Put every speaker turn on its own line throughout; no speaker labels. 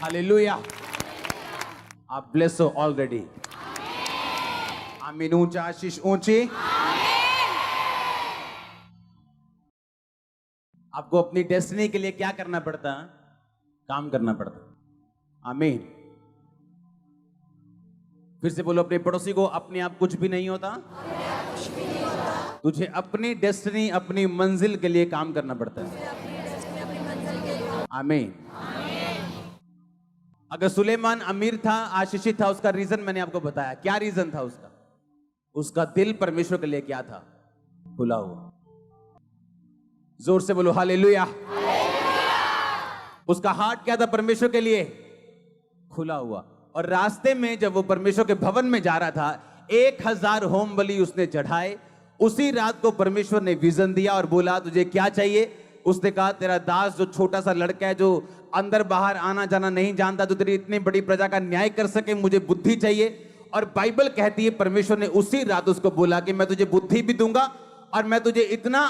Hallelujah. आप bless हो already. आमीन। ऊंचा आशीष ऊंची। आपको अपनी डेस्टिनी के लिए क्या करना पड़ता है? काम करना पड़ता। आमीन। फिर से बोलो अपने पड़ोसी को, अपने आप कुछ भी नहीं होता। तुझे अपनी डेस्टिनी, अपनी मंजिल के लिए काम करना पड़ता है। आमीन। अगर सुलेमान अमीर था, आशीषित था, उसका रीजन मैंने आपको बताया। क्या रीजन था उसका? उसका दिल परमेश्वर के लिए क्या था? खुला हुआ। जोर से बोलो हालेलुया। उसका हार्ट क्या था परमेश्वर के लिए? खुला हुआ। और रास्ते में जब वो परमेश्वर के भवन में जा रहा था, 1000 होम बलि उसने चढ़ाए। उसी रात को परमेश्वर ने विजन दिया और बोला तुझे क्या चाहिए? उसने कहा तेरा दास जो छोटा सा लड़का है, जो अंदर बाहर आना जाना नहीं जानता, जो तेरी इतनी बड़ी प्रजा का न्याय कर सके, मुझे बुद्धि चाहिए। और बाइबल कहती है परमेश्वर ने उसी रात उसको बोला कि मैं तुझे बुद्धि भी दूंगा और मैं तुझे इतना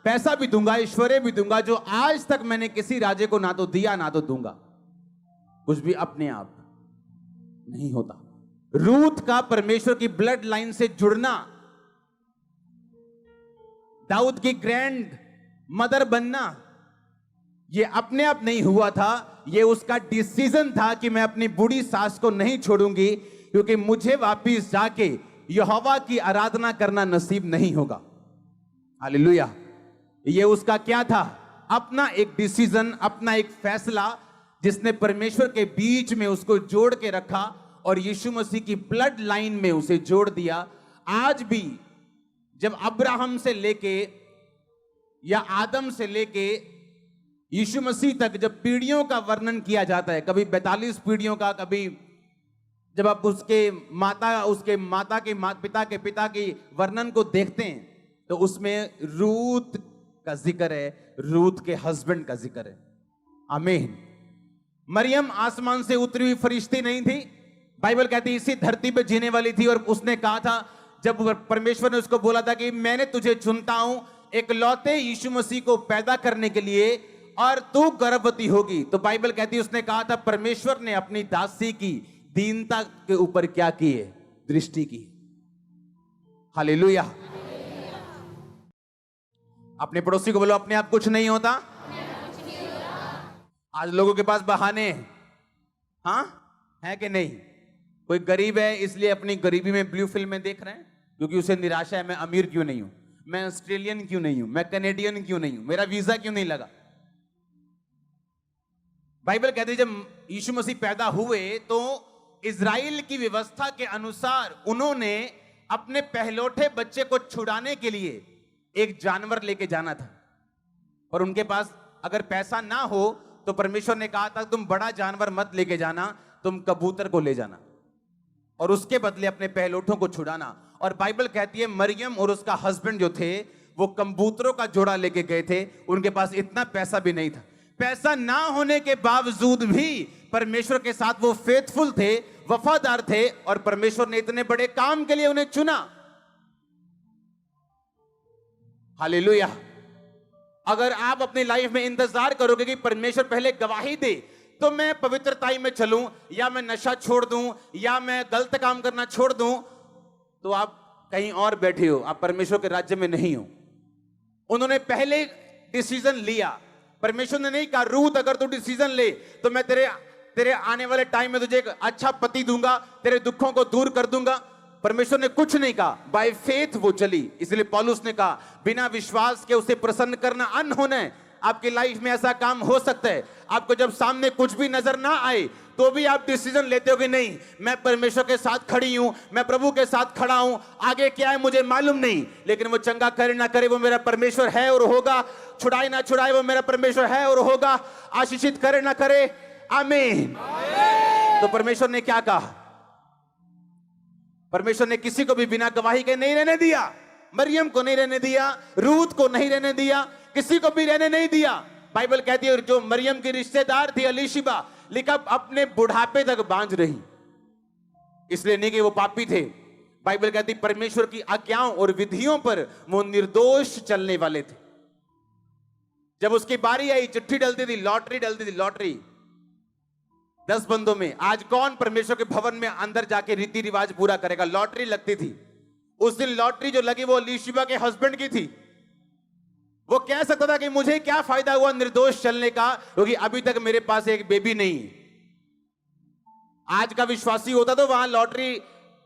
पैसा भी दूंगा, ऐश्वर्य भी दूंगा, जो आज तक मैंने किसी राजे को ना तो दिया ना तो दूंगा। कुछ भी अपने आप नहीं होता। रूथ का परमेश्वर की ब्लड लाइन से जुड़ना, दाऊद की ग्रैंड मदर बनना, यह अपने आप नहीं हुआ था। यह उसका डिसीजन था कि मैं अपनी बूढ़ी सास को नहीं छोड़ूंगी, क्योंकि मुझे वापिस जाके यहोवा की आराधना करना नसीब नहीं होगा। हालेलुया। यह उसका क्या था? अपना एक डिसीजन, अपना एक फैसला, जिसने परमेश्वर के बीच में उसको जोड़ के रखा और यीशु मसीह की ब्लड लाइन में उसे जोड़ दिया। आज भी जब अब्राहम से लेके या आदम से लेके यीशु मसीह तक जब पीढ़ियों का वर्णन किया जाता है, कभी 42 पीढ़ियों का, कभी जब आप उसके माता के पिता के पिता की वर्णन को देखते हैं, तो उसमें रूत का जिक्र है, रूत के हस्बैंड का जिक्र है। आमीन। मरियम आसमान से उतरी हुई फरिश्ती नहीं थी। बाइबल कहती है इसी धरती पे जीने वाली थी। और उसने कहा था, जब परमेश्वर ने उसको बोला था कि मैंने तुझे चुनता हूं इकलौते यीशु मसीह को पैदा करने के लिए, और तू गर्भवती होगी, तो बाइबल कहती है उसने कहा था परमेश्वर ने अपनी दासी की दीनता के ऊपर क्या की है? दृष्टि की। हालेलुया। अपने पड़ोसी को बोलो अपने आप कुछ नहीं होता। आज लोगों के पास बहाने हैं, हाँ है कि नहीं? कोई गरीब है इसलिए अपनी गरीबी में ब्लू फिल्में देख रहे हैं, क्योंकि उसे निराशा है, मैं अमीर क्यों नहीं हूं, मैं ऑस्ट्रेलियन क्यों नहीं हूं, मैं कनेडियन क्यों नहीं हूं, मेरा वीजा क्यों नहीं लगा। बाइबल कहती है जब यीशु मसीह पैदा हुए तो इजराइल की व्यवस्था के अनुसार उन्होंने अपने पहलौठे बच्चे को छुड़ाने के लिए एक जानवर लेके जाना था। और उनके पास अगर पैसा ना हो तो परमेश्वर ने कहा था तुम बड़ा जानवर मत लेके जाना, तुम कबूतर को ले जाना और उसके बदले अपने पहलौठों को छुड़ाना। और बाइबल कहती है मरियम और उसका हस्बैंड जो थे वो कबूतरों का जोड़ा लेके गए थे। उनके पास इतना पैसा भी नहीं था। पैसा ना होने के बावजूद भी परमेश्वर के साथ वो फेथफुल थे, वफादार थे, और परमेश्वर ने इतने बड़े काम के लिए उन्हें चुना। हालेलुया। अगर आप अपनी लाइफ में इंतजार करोगे कि परमेश्वर पहले गवाही दे तो मैं पवित्रताई में चलूं, या मैं नशा छोड़ दूं, या मैं गलत काम करना छोड़ दूं, तो आप कहीं और बैठे हो, आप परमेश्वर के राज्य में नहीं हो। उन्होंने पहले डिसीजन लिया। परमेश्वर ने नहीं कहा रूथ अगर तू डिसीजन ले तो मैं तेरे आने वाले टाइम में तुझे एक अच्छा पति दूंगा, तेरे दुखों को दूर कर दूंगा। परमेश्वर ने कुछ नहीं कहा, बाय फेथ वो चली। इसलिए पौलुस ने कहा बिना विश्वास के उसे प्रसन्न करना अनहोना है। आपकी लाइफ में ऐसा काम हो सकता है, आपको जब सामने कुछ भी नजर ना आए तो भी आप डिसीजन लेते हो कि नहीं मैं परमेश्वर के साथ खड़ी हूं, मैं प्रभु के साथ खड़ा हूं, आगे क्या है मुझे मालूम नहीं, लेकिन वो चंगा करे ना करे वो मेरा परमेश्वर है और होगा, छुड़ाए ना छुड़ाए वो मेरा परमेश्वर है और होगा, आशीषित करे ना करे। आमीन। तो परमेश्वर ने क्या कहा? परमेश्वर ने किसी को भी बिना गवाही के नहीं रहने दिया। मरियम को नहीं रहने दिया, रूथ को नहीं रहने दिया, किसी को भी रहने नहीं दिया। बाइबल कहती है जो मरियम की रिश्तेदार थी अलीशिबा, लिखा अपने बुढ़ापे तक बांझ रही। इसलिए नहीं कि वो पापी थे, बाइबल कहती परमेश्वर की आज्ञाओं और विधियों पर वो निर्दोष चलने वाले थे। जब उसकी बारी आई चिट्ठी डलती थी, लॉटरी डलती थी, लॉटरी 10 बंदों में आज कौन परमेश्वर के भवन में अंदर जाके रीति रिवाज पूरा करेगा? लॉटरी लगती थी उस दिन, लॉटरी जो लगी वो एलीशिबा के हस्बैंड की थी। वो कह सकता था कि मुझे क्या फायदा हुआ निर्दोष चलने का, क्योंकि अभी तक मेरे पास एक बेबी नहीं। आज का विश्वासी होता तो वहां लॉटरी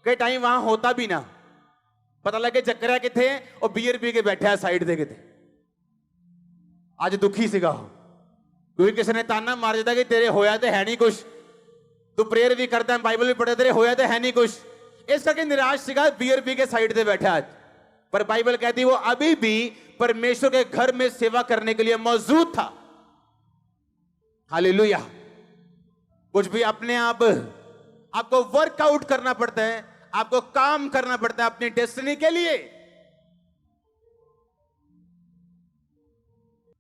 के टाइम वहां होता भी ना, पता लगे चक्कर के थे और बियर पी के बैठे हैं साइड देखे थे। आज दुखी सिगा हो, क्योंकि किसी ने ताना मार देता कि तेरे होया तो है नहीं कुछ, तू प्रेयर भी करता है, बाइबल भी पढ़े, तेरे होया तो है नहीं कुछ, इस करके निराश सिगा बियर पी के साइड से बैठा। आज पर बाइबल कहती वो अभी भी परमेश्वर के घर में सेवा करने के लिए मौजूद था। हालेलुया। कुछ भी अपने आप आपको वर्कआउट करना पड़ता है, आपको काम करना पड़ता है अपनी डेस्टिनी के लिए।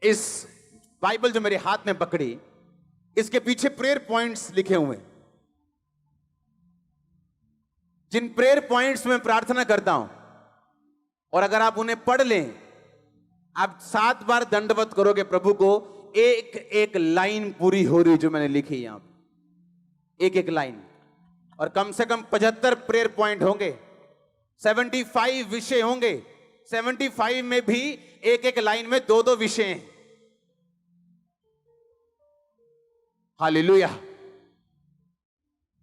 इस बाइबल जो मेरे हाथ में पकड़ी, इसके पीछे प्रेयर पॉइंट्स लिखे हुए हैं, जिन प्रेयर पॉइंट्स में प्रार्थना करता हूं, और अगर आप उन्हें पढ़ लें, आप 7 बार दंडवत करोगे प्रभु को, एक एक लाइन पूरी हो रही जो मैंने लिखी यहां पे, एक एक लाइन। और कम से कम 75 प्रेयर पॉइंट होंगे, 75 विषय होंगे, 75 में भी एक एक लाइन में 2-2 विषय हैं। हालेलुया।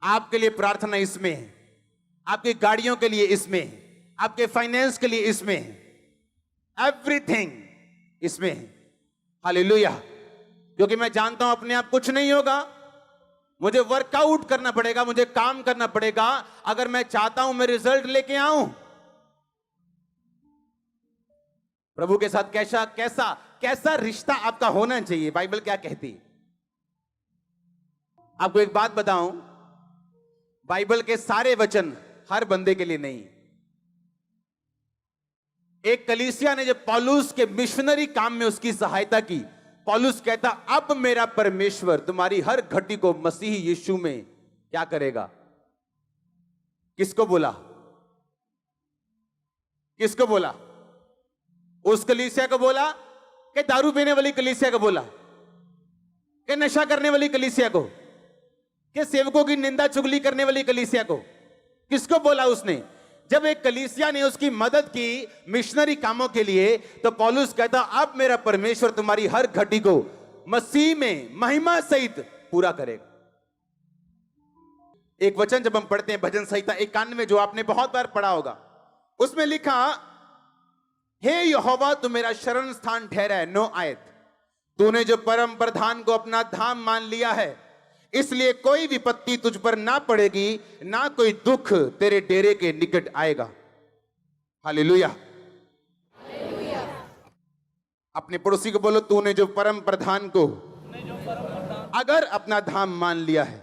आपके लिए प्रार्थना इसमें है, आपकी गाड़ियों के लिए इसमें है, आपके फाइनेंस के लिए इसमें है, एवरीथिंग इसमें है। हालेलुया। क्योंकि मैं जानता हूं अपने आप कुछ नहीं होगा, मुझे वर्कआउट करना पड़ेगा, मुझे काम करना पड़ेगा अगर मैं चाहता हूं मैं रिजल्ट लेके आऊं। प्रभु के साथ कैसा कैसा कैसा रिश्ता आपका होना चाहिए, बाइबल क्या कहती है? आपको एक बात बताऊं, बाइबल के सारे वचन हर बंदे के लिए नहीं। एक कलीसिया ने जब पौलुस के मिशनरी काम में उसकी सहायता की, पौलुस कहता अब मेरा परमेश्वर तुम्हारी हर घटी को मसीह यीशु में क्या करेगा? किसको बोला? किसको बोला? उस कलीसिया को बोला कि दारू पीने वाली कलीसिया को बोला, कि नशा करने वाली कलीसिया को, कि सेवकों की निंदा चुगली करने वाली कलीसिया को? किसको बोला उसने? जब एक कलीसिया ने उसकी मदद की मिशनरी कामों के लिए, तो पौलुस कहता अब मेरा परमेश्वर तुम्हारी हर घटी को मसीह में महिमा सहित पूरा करेगा। एक वचन जब हम पढ़ते हैं भजन संहिता 91 जो आपने बहुत बार पढ़ा होगा, उसमें लिखा हे यहोवा तू मेरा शरण स्थान ठहरा है। 9 आयत, तूने जो परम प्रधान को अपना धाम मान लिया है, इसलिए कोई विपत्ति तुझ पर ना पड़ेगी, ना कोई दुख तेरे डेरे के निकट आएगा। हालेलुया। अपने पड़ोसी को बोलो तूने जो परम प्रधान को अगर अपना धाम मान लिया है।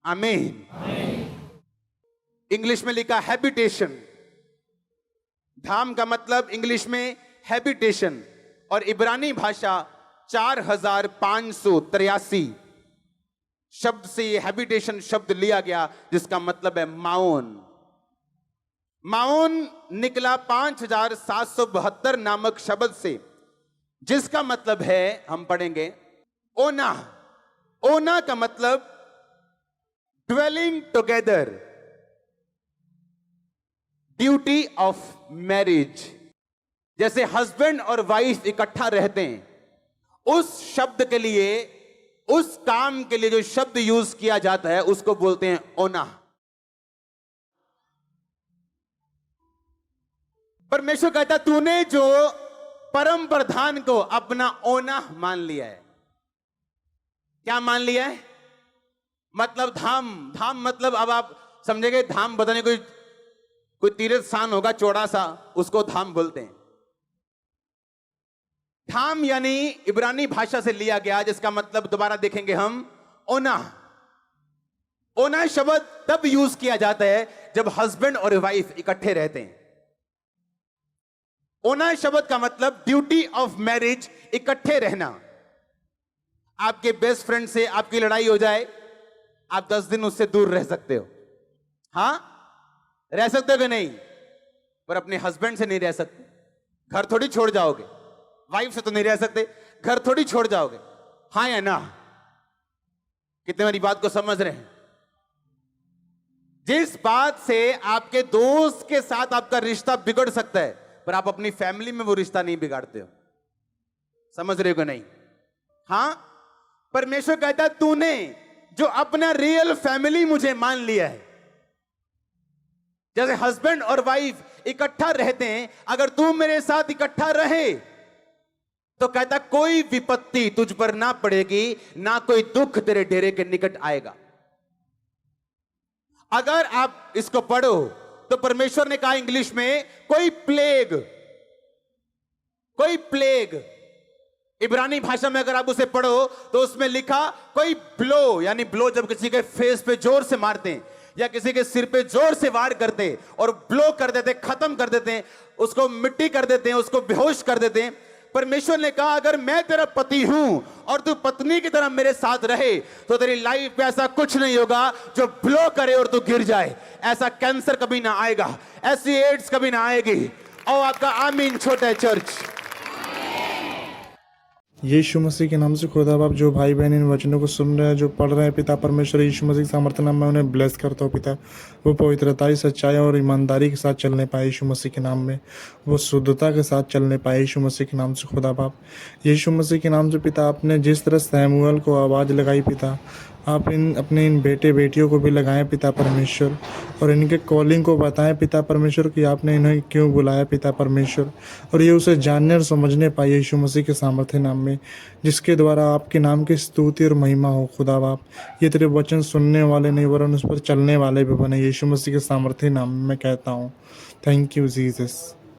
आमीन। इंग्लिश में लिखा हैबिटेशन। धाम का मतलब इंग्लिश में हैबिटेशन, और इब्रानी भाषा 4583 शब्द से ये हैबिटेशन शब्द लिया गया, जिसका मतलब है माओन। माओन निकला 5772 नामक शब्द से, जिसका मतलब है, हम पढ़ेंगे, ओना। ओना का मतलब dwelling together, duty of marriage. जैसे हस्बैंड और वाइफ इकट्ठा रहते हैं, उस शब्द के लिए, उस काम के लिए जो शब्द यूज किया जाता है उसको बोलते हैं ओना। परमेश्वर कहता तूने जो परम प्रधान को अपना ओना मान लिया है। क्या मान लिया है? मतलब धाम। धाम मतलब अब आप समझेंगे, धाम बताने कोई तीर्थ स्थान होगा चौड़ा सा, उसको धाम बोलते हैं। धाम यानी इब्रानी भाषा से लिया गया, जिसका मतलब दोबारा देखेंगे हम, ओना। ओना शब्द तब यूज किया जाता है जब हस्बैंड और वाइफ इकट्ठे रहते हैं। ओना शब्द का मतलब ड्यूटी ऑफ मैरिज, इकट्ठे रहना। आपके बेस्ट फ्रेंड से आपकी लड़ाई हो जाए, आप 10 दिन उससे दूर रह सकते हो। हां, रह सकते हो कि नहीं? पर अपने हस्बैंड से नहीं रह सकते। घर थोड़ी छोड़ जाओगे, वाइफ से तो नहीं रह सकते, घर थोड़ी छोड़ जाओगे। हाँ या ना? कितने मेरी बात को समझ रहे हैं? जिस बात से आपके दोस्त के साथ आपका रिश्ता बिगड़ सकता है, पर आप अपनी फैमिली में वो रिश्ता नहीं बिगाड़ते हो। समझ रहे हो कि नहीं? हां, परमेश्वर कहता है तूने जो अपना रियल फैमिली मुझे मान लिया है, जैसे हस्बैंड और वाइफ इकट्ठा रहते हैं, अगर तू मेरे साथ इकट्ठा रहे तो कहता कोई विपत्ति तुझ पर ना पड़ेगी, ना कोई दुख तेरे डेरे के निकट आएगा। अगर आप इसको पढ़ो तो परमेश्वर ने कहा इंग्लिश में कोई प्लेग, इब्रानी भाषा में अगर आप उसे पढ़ो तो उसमें लिखा कोई ब्लो, यानी ब्लो जब किसी के फेस पे जोर से मारते हैं या किसी के सिर पे जोर से वार करते हैं और ब्लो कर देते, खत्म कर देते हैं, उसको मिट्टी कर देते हैं, उसको बेहोश कर देते हैं। परमेश्वर ने कहा अगर मैं तेरा पति हूं और तू पत्नी की तरह मेरे साथ रहे तो तेरी लाइफ में ऐसा कुछ नहीं होगा जो ब्लो करे और तू गिर जाए। ऐसा कैंसर कभी ना आएगा, ऐसी एड्स कभी ना आएगी। और आपका आमीन छोटा चर्च।
यीशु मसीह के नाम से खुदा बाप जो भाई बहन इन वचनों को सुन रहे हैं, जो पढ़ रहे हैं, पिता परमेश्वर यीशु मसीह के सामर्थ्य नाम में उन्हें ब्लेस करता हूँ पिता। वो पवित्रता, सच्चाई और ईमानदारी के साथ चलने पाए यीशु मसीह के नाम में, वो शुद्धता के साथ चलने पाए यीशु मसीह के नाम से खुदा बाप। यीशु मसीह के नाम से पिता आपने जिस तरह सैमुअल को आवाज़ लगाई पिता, आप अपने इन बेटे बेटियों को भी लगाएं पिता परमेश्वर, और इनके कॉलिंग को बताएं पिता परमेश्वर कि आपने इन्हें क्यों बुलाया पिता परमेश्वर, और ये उसे जानने और समझने पाए यीशु मसीह के सामर्थ्य नाम में, जिसके द्वारा आपके नाम की स्तुति और महिमा हो खुदा बाप। ये तेरे वचन सुनने वाले नहीं वरन उस पर चलने वाले भी बने यीशु मसीह के सामर्थ्य नाम में मैं कहता हूँ। Thank you Jesus.